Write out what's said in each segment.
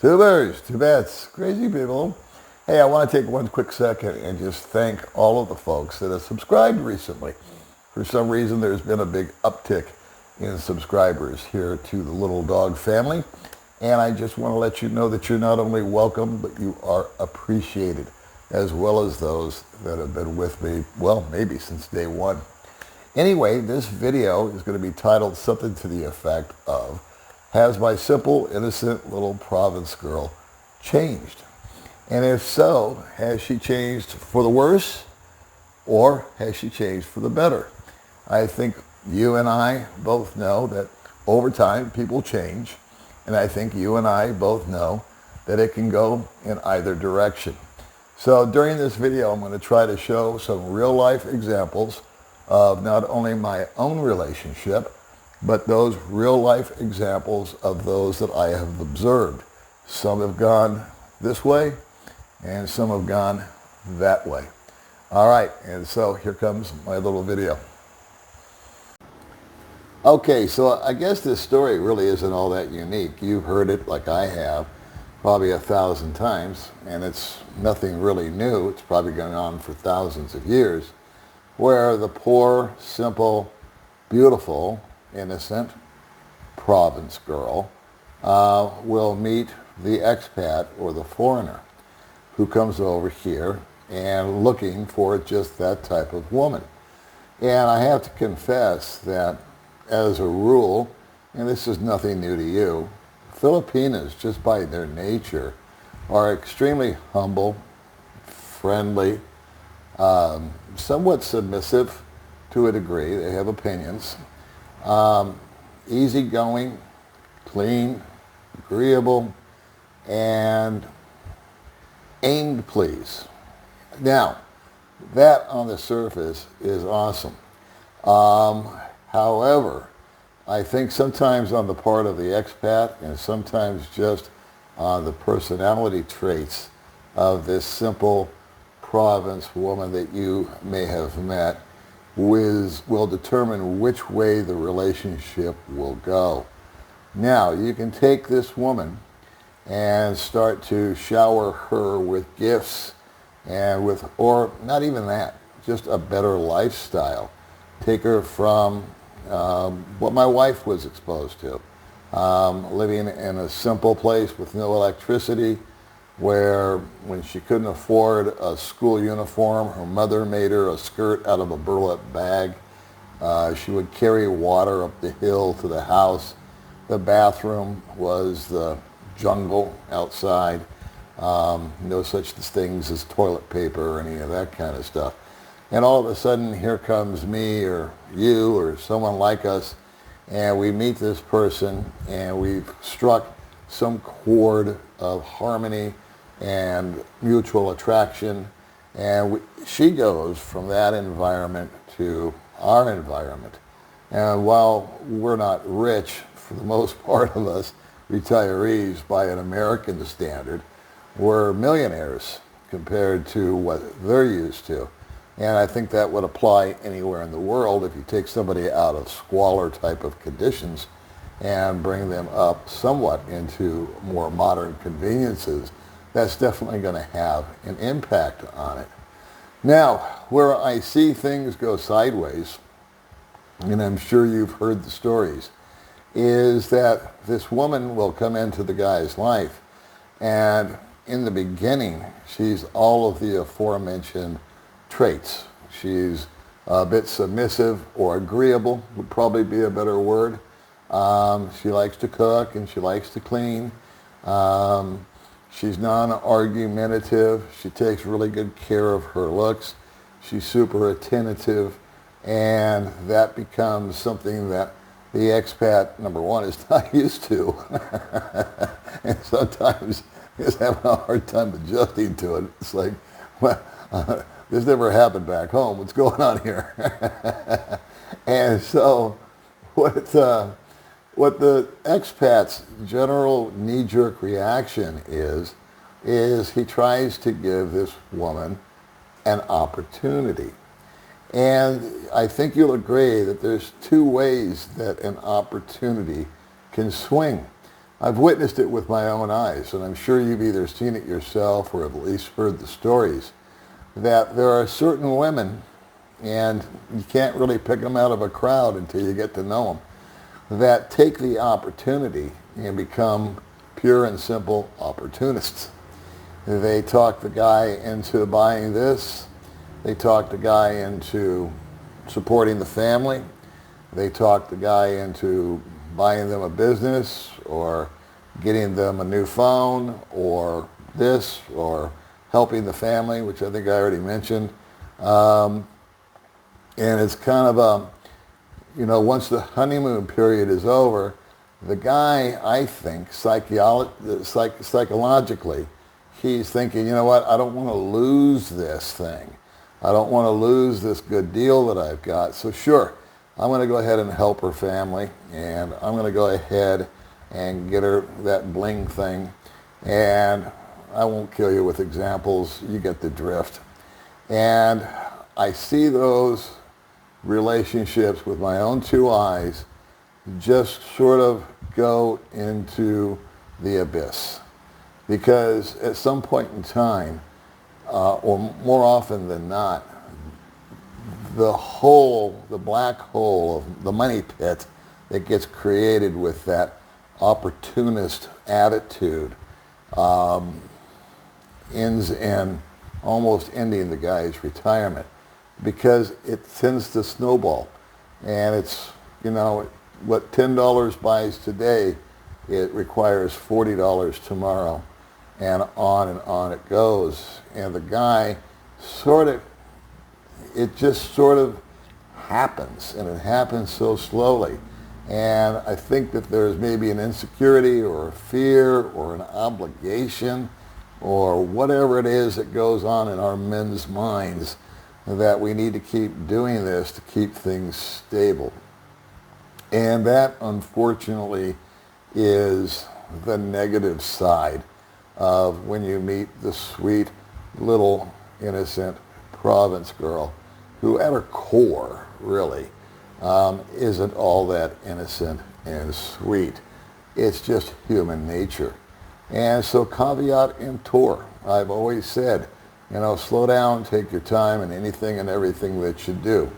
Tubers, Tibets, crazy people. Hey, I want to take one quick second and just thank all of the folks that have subscribed recently. For some reason, there's been a big uptick in subscribers here to the Little Dog family. And I just want to let you know that you're not only welcome, but you are appreciated, as well as those that have been with me, well, maybe since day one. Anyway, this video is going to be titled something to the effect of, has my simple, innocent little province girl changed? And if so, has she changed for the worse or has she changed for the better? I think you and I both know that over time people change, and I think you and I both know that it can go in either direction. So during this video, I'm going to try to show some real life examples of not only my own relationship, but those real life examples of those that I have observed. Some have gone this way and some have gone that way. All right, and so here comes my little video. Okay, so I guess this story really isn't all that unique. You've heard it like I have, probably 1,000 times, and it's nothing really new. It's probably gone on for thousands of years, where the poor, simple, beautiful, innocent province girl will meet the expat or the foreigner who comes over here and looking for just that type of woman. And I have to confess that as a rule, and this is nothing new to you, Filipinas, just by their nature, are extremely humble, friendly, somewhat submissive to a degree. They have opinions. Easygoing, clean, agreeable, and aim to please. Now, that on the surface is awesome. However, I think sometimes on the part of the expat and sometimes just on the personality traits of this simple province woman that you may have met will determine which way the relationship will go. Now, you can take this woman and start to shower her with gifts and or not even that, just a better lifestyle. Take her from what my wife was exposed to, living in a simple place with no electricity, where when she couldn't afford a school uniform, her mother made her a skirt out of a burlap bag. She would carry water up the hill to the house. The bathroom was the jungle outside. No such things as toilet paper or any of that kind of stuff. And all of a sudden, here comes me or you or someone like us, and we meet this person, and we've struck some chord of harmony and mutual attraction, and she goes from that environment to our environment. And while we're not rich, for the most part of us, retirees by an American standard, we're millionaires compared to what they're used to. And I think that would apply anywhere in the world. If you take somebody out of squalor type of conditions and bring them up somewhat into more modern conveniences, that's definitely going to have an impact on it. Now, where I see things go sideways, and I'm sure you've heard the stories, is that this woman will come into the guy's life, and in the beginning, she's all of the aforementioned traits. She's a bit submissive or agreeable, would probably be a better word. She likes to cook and she likes to clean. She's non-argumentative. She takes really good care of her looks. She's super attentive, and that becomes something that the expat, number one, is not used to. And sometimes is having a hard time adjusting to it. It's like, well, this never happened back home. What's going on here? And so what the expat's general knee-jerk reaction is he tries to give this woman an opportunity. And I think you'll agree that there's two ways that an opportunity can swing. I've witnessed it with my own eyes, and I'm sure you've either seen it yourself or have at least heard the stories, that there are certain women, and you can't really pick them out of a crowd until you get to know them, that take the opportunity and become pure and simple opportunists. They talk the guy into buying this. They talk the guy into supporting the family. They talk the guy into buying them a business or getting them a new phone or this or helping the family, which I think I already mentioned. And it's kind of once the honeymoon period is over, the guy, I think, psychologically, he's thinking, you know what, I don't want to lose this thing. I don't want to lose this good deal that I've got. So sure, I'm going to go ahead and help her family, and I'm going to go ahead and get her that bling thing. And I won't kill you with examples. You get the drift. And I see those relationships with my own two eyes just sort of go into the abyss. Because at some point in time, or more often than not, the black hole of the money pit that gets created with that opportunist attitude ends in almost ending the guy's retirement, because it tends to snowball. And it's, what $10 buys today, it requires $40 tomorrow, and on it goes. And the guy it just sort of happens, and it happens so slowly. And I think that there's maybe an insecurity or a fear or an obligation or whatever it is that goes on in our men's minds, that we need to keep doing this to keep things stable. And that, unfortunately, is the negative side of when you meet the sweet little innocent province girl, who at her core, really, isn't all that innocent and sweet. It's just human nature. And so caveat emptor. I've always said, slow down, take your time in anything and everything that you do.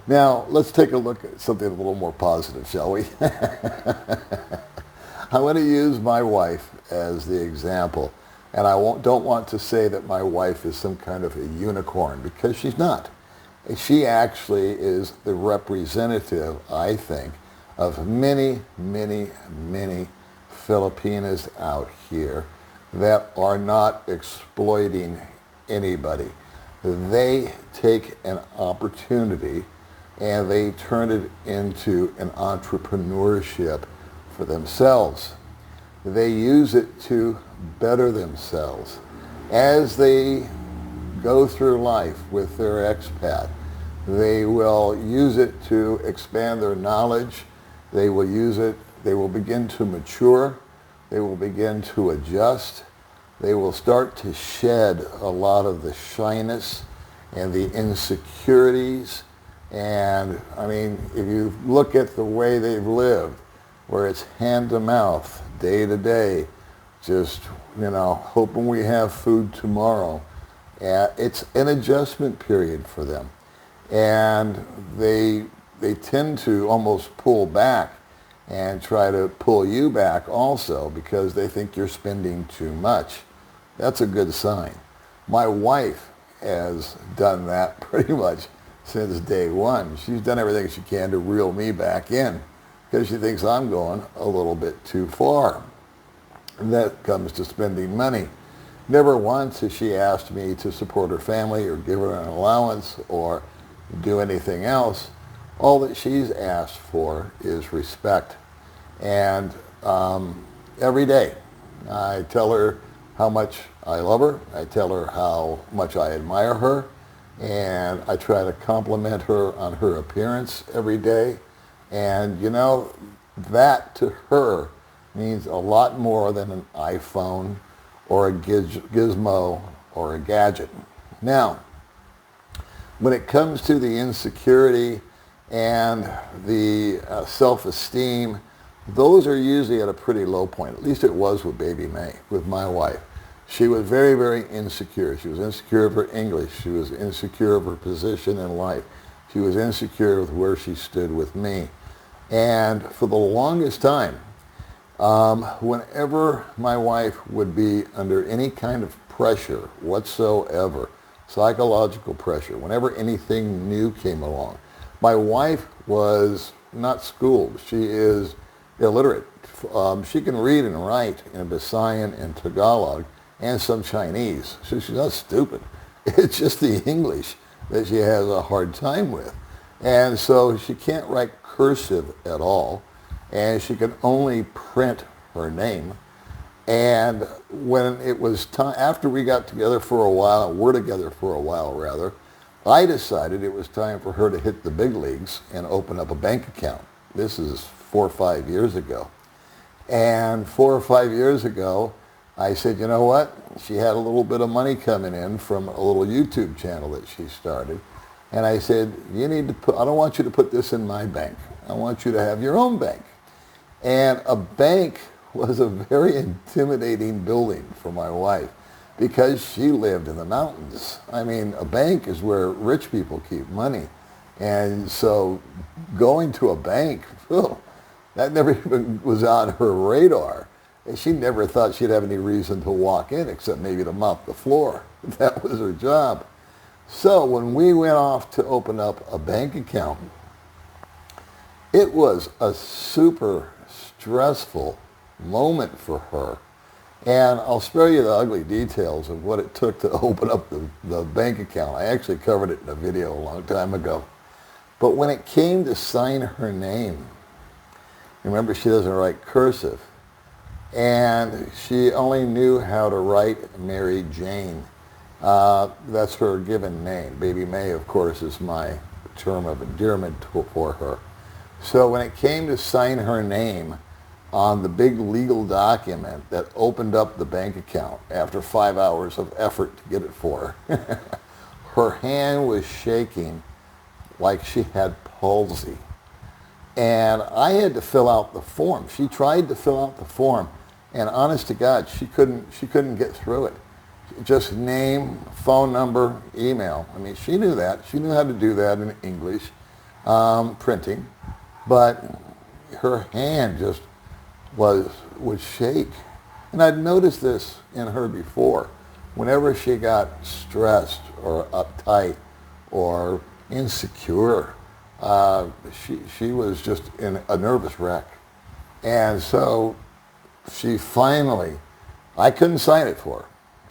Now, let's take a look at something a little more positive, shall we? I want to use my wife as the example. And don't want to say that my wife is some kind of a unicorn, because she's not. She actually is the representative, I think, of many, many, many Filipinas out here that are not exploiting anybody. They take an opportunity and they turn it into an entrepreneurship for themselves. They use it to better themselves. As they go through life with their expat, they will use it to expand their knowledge. They will use it, they will begin to mature. They will begin to adjust. They will start to shed a lot of the shyness and the insecurities. And I mean, if you look at the way they've lived, where it's hand to mouth, day to day, just, hoping we have food tomorrow. It's an adjustment period for them. And they tend to almost pull back and try to pull you back also, because they think you're spending too much. That's a good sign. My wife has done that pretty much since day one. She's done everything she can to reel me back in, because she thinks I'm going a little bit too far. And that comes to spending money. Never once has she asked me to support her family or give her an allowance or do anything else. All that she's asked for is respect. And every day I tell her how much I love her. I tell her how much I admire her. And I try to compliment her on her appearance every day. And that to her means a lot more than an iPhone or a gizmo or a gadget. Now, when it comes to the insecurity and the self-esteem those are usually at a pretty low point. At least it was with baby May, with my wife. She was very, very insecure. She was insecure of her English. She was insecure of her position in life. She was insecure with where she stood with me. And for the longest time, whenever my wife would be under any kind of pressure whatsoever, psychological pressure, whenever anything new came along, my wife was not schooled. She is illiterate. She can read and write in Visayan and Tagalog and some Chinese. So she's not stupid. It's just the English that she has a hard time with. And so she can't write cursive at all, and she can only print her name. And when it was time, after we got together for a while, we're together for a while rather, I decided it was time for her to hit the big leagues and open up a bank account. This is 4 or 5 years ago. And 4 or 5 years ago, I said, you know what? She had a little bit of money coming in from a little YouTube channel that she started. And I said, you need to put, I don't want you to put this in my bank. I want you to have your own bank. And a bank was a very intimidating building for my wife because she lived in the mountains. I mean, a bank is where rich people keep money. And so going to a bank, that never even was on her radar. And she never thought she'd have any reason to walk in except maybe to mop the floor. That was her job. So when we went off to open up a bank account, it was a super stressful moment for her. And I'll spare you the ugly details of what it took to open up the bank account. I actually covered it in a video a long time ago. But when it came to sign her name, remember she doesn't write cursive, and she only knew how to write Mary Jane. That's her given name. Baby May, of course, is my term of endearment for her. So when it came to sign her name on the big legal document that opened up the bank account after 5 hours of effort to get it for her, her hand was shaking like she had palsy. And I had to fill out the form. She tried to fill out the form, and honest to God, she couldn't get through it. Just name, phone number, email. I mean, she knew that. She knew how to do that in English, printing, but her hand just would shake. And I'd noticed this in her before. Whenever she got stressed or uptight or insecure, she was just in a nervous wreck. And so she finally, I couldn't sign it for her.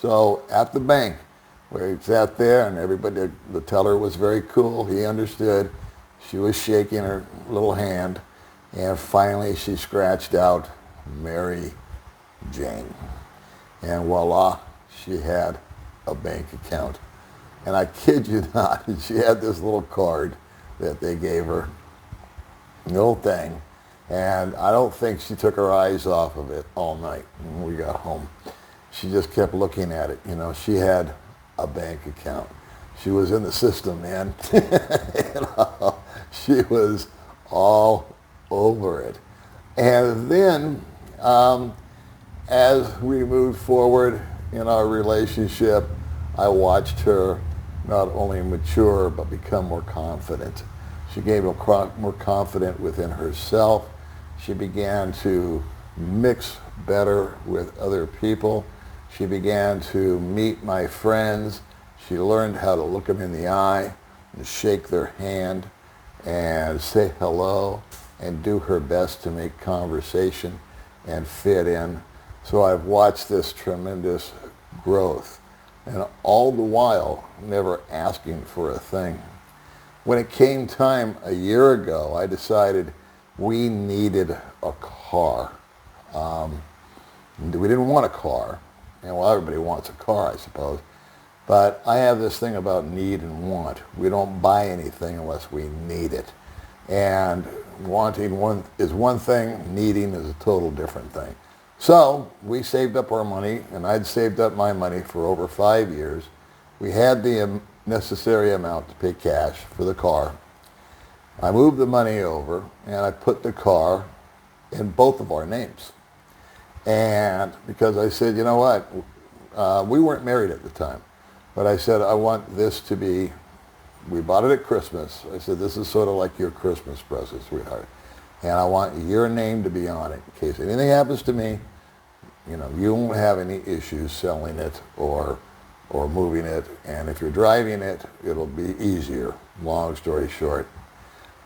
So at the bank, we sat there and everybody, the teller was very cool. He understood. She was shaking her little hand. And finally she scratched out Mary Jane. And voila, she had a bank account. And I kid you not, she had this little card that they gave her, little thing. And I don't think she took her eyes off of it all night when we got home. She just kept looking at it. You know, she had a bank account. She was in the system, man. You know, she was all over it. And then, as we moved forward in our relationship, I watched her not only mature, but become more confident. She became more confident within herself. She began to mix better with other people. She began to meet my friends. She learned how to look them in the eye and shake their hand and say hello and do her best to make conversation and fit in. So I've watched this tremendous growth, and all the while never asking for a thing. When it came time a year ago, I decided we needed a car. We didn't want a car. And well, everybody wants a car, I suppose. But I have this thing about need and want. We don't buy anything unless we need it. And wanting is one thing, needing is a total different thing. So we saved up our money, and I'd saved up my money for over 5 years. We had the necessary amount to pay cash for the car. I moved the money over, and I put the car in both of our names. And because I said, you know what, we weren't married at the time, but I said, I want this to be, we bought it at Christmas. I said, this is sort of like your Christmas present, sweetheart. And I want your name to be on it in case anything happens to me. You know, you won't have any issues selling it or moving it. And if you're driving it, it'll be easier, long story short.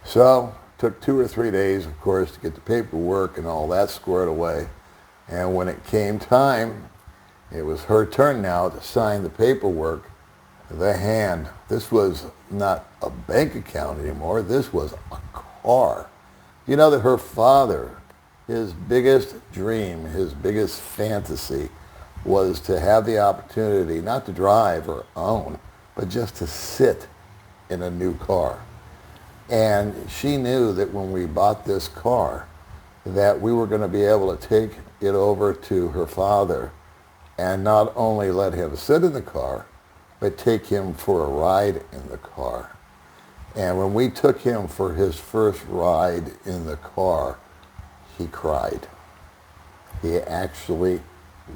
So took 2 or 3 days, of course, to get the paperwork and all that squared away. And when it came time, it was her turn now to sign the paperwork. The hand, this was not a bank account anymore, this was a car. You know that her father, his biggest dream, his biggest fantasy was to have the opportunity not to drive or own, but just to sit in a new car. And she knew that when we bought this car, that we were going to be able to take it over to her father and not only let him sit in the car, but take him for a ride in the car. And when we took him for his first ride in the car, he cried. He actually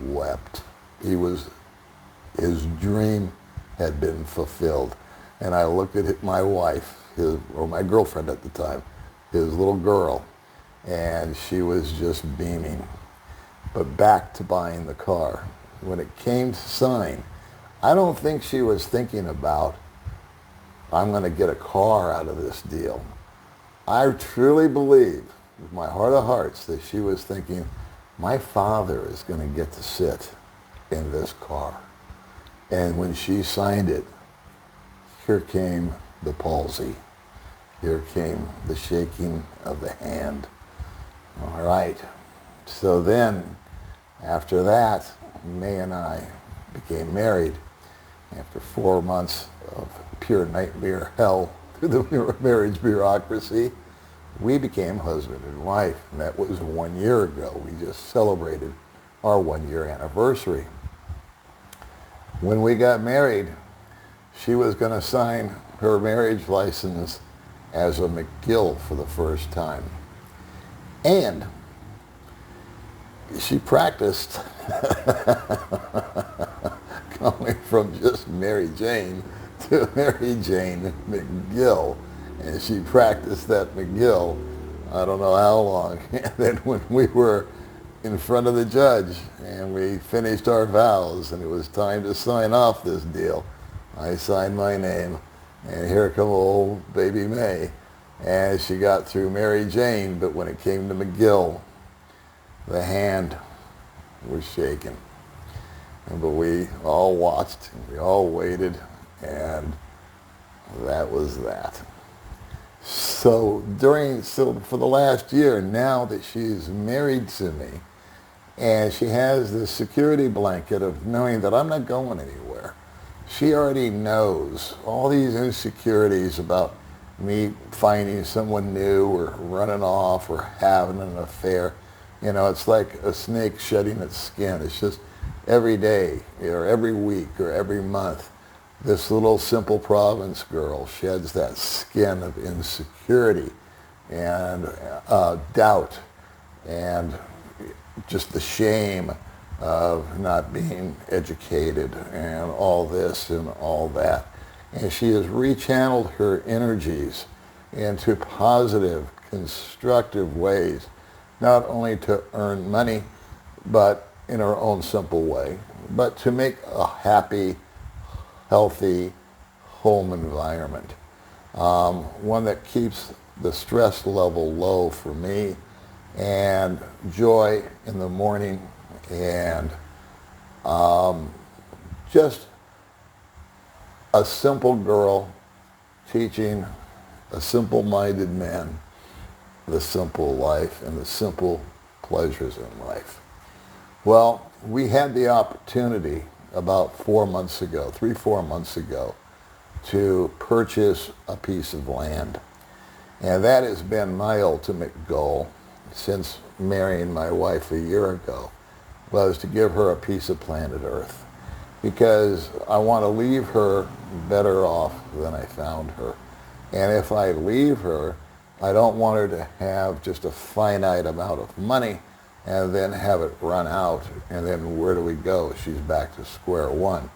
wept. His dream had been fulfilled. And I looked at my wife, or my girlfriend at the time, his little girl, and she was just beaming. But back to buying the car. When it came to sign, I don't think she was thinking about, I'm going to get a car out of this deal. I truly believe, with my heart of hearts, that she was thinking, my father is going to get to sit in this car. And when she signed it, here came the palsy. Here came the shaking of the hand. All right. So then, after that, May and I became married. After 4 months of pure nightmare hell through the marriage bureaucracy, we became husband and wife. And that was 1 year ago. We just celebrated our 1-year anniversary. When we got married, she was going to sign her marriage license as a McGill for the first time. And she practiced going from just Mary Jane to Mary Jane McGill. And she practiced that McGill, I don't know how long. And then when we were in front of the judge and we finished our vows and it was time to sign off this deal, I signed my name, and here come old baby May. And she got through Mary Jane, but when it came to McGill, the hand was shaking. But we all watched, we all waited, and that was that. So for the last year, now that she's married to me, and she has this security blanket of knowing that I'm not going anywhere. She already knows all these insecurities about me finding someone new or running off or having an affair. You know, it's like a snake shedding its skin. It's just every day or every week or every month, this little simple province girl sheds that skin of insecurity and doubt and just the shame of not being educated and all this and all that. And she has rechanneled her energies into positive, constructive ways, not only to earn money, but in her own simple way, but to make a happy, healthy home environment. One that keeps the stress level low for me, and joy in the morning, and just a simple girl teaching a simple-minded man the simple life and the simple pleasures in life. Well, we had the opportunity about 4 months ago, 3-4 months ago, to purchase a piece of land. And that has been my ultimate goal since marrying my wife a year ago, was to give her a piece of planet Earth, because I want to leave her better off than I found her. And if I leave her I don't want her to have just a finite amount of money and then have it run out, and then where do we go? She's back to square one.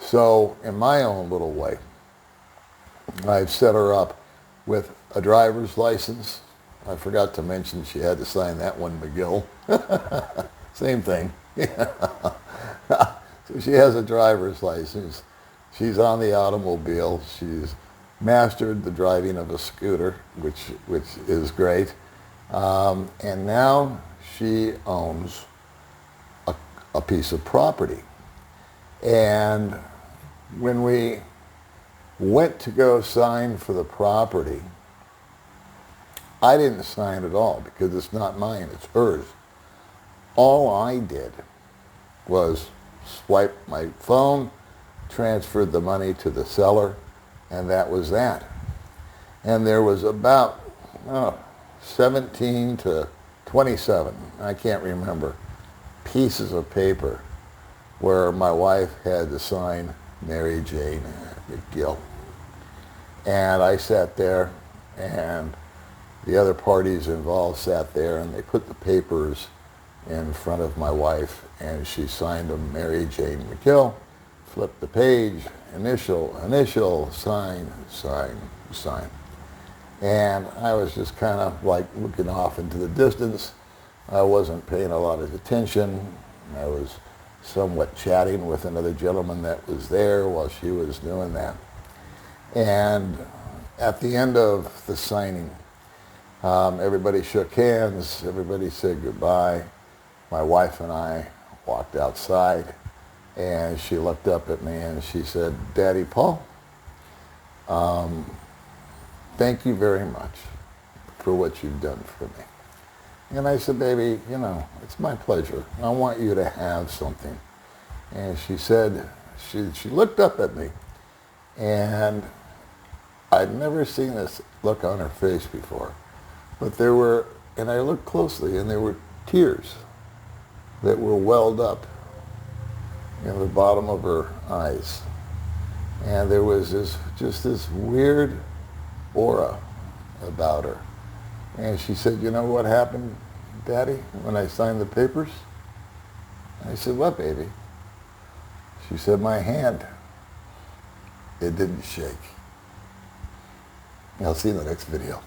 So in my own little way, I've set her up with a driver's license. I forgot to mention she had to sign that one, McGill. Same thing. So she has a driver's license. She's on the automobile. She's mastered the driving of a scooter, which is great. And now she owns a piece of property. And when we went to go sign for the property, I didn't sign at all because it's not mine, it's hers. All I did was swipe my phone, transferred the money to the seller, and that was that. And there was about 17 to 27, I can't remember, pieces of paper where my wife had to sign Mary Jane McGill. And I sat there, and the other parties involved sat there, and they put the papers in front of my wife, and she signed them Mary Jane McGill, flipped the page, initial, sign. And I was just kind of like looking off into the distance. I wasn't paying a lot of attention. I was somewhat chatting with another gentleman that was there while she was doing that. And at the end of the signing, everybody shook hands, everybody said goodbye. My wife and I walked outside, and she looked up at me and she said, "Daddy Paul, thank you very much for what you've done for me." And I said, "Baby, it's my pleasure. I want you to have something." And she said, she looked up at me, and I'd never seen this look on her face before. But and I looked closely, and there were tears that were welled up in the bottom of her eyes. And there was this weird aura about her. And she said, "You know what happened, Daddy, when I signed the papers?" I said, "What, baby?" She said, "My hand, it didn't shake." I'll see you in the next video.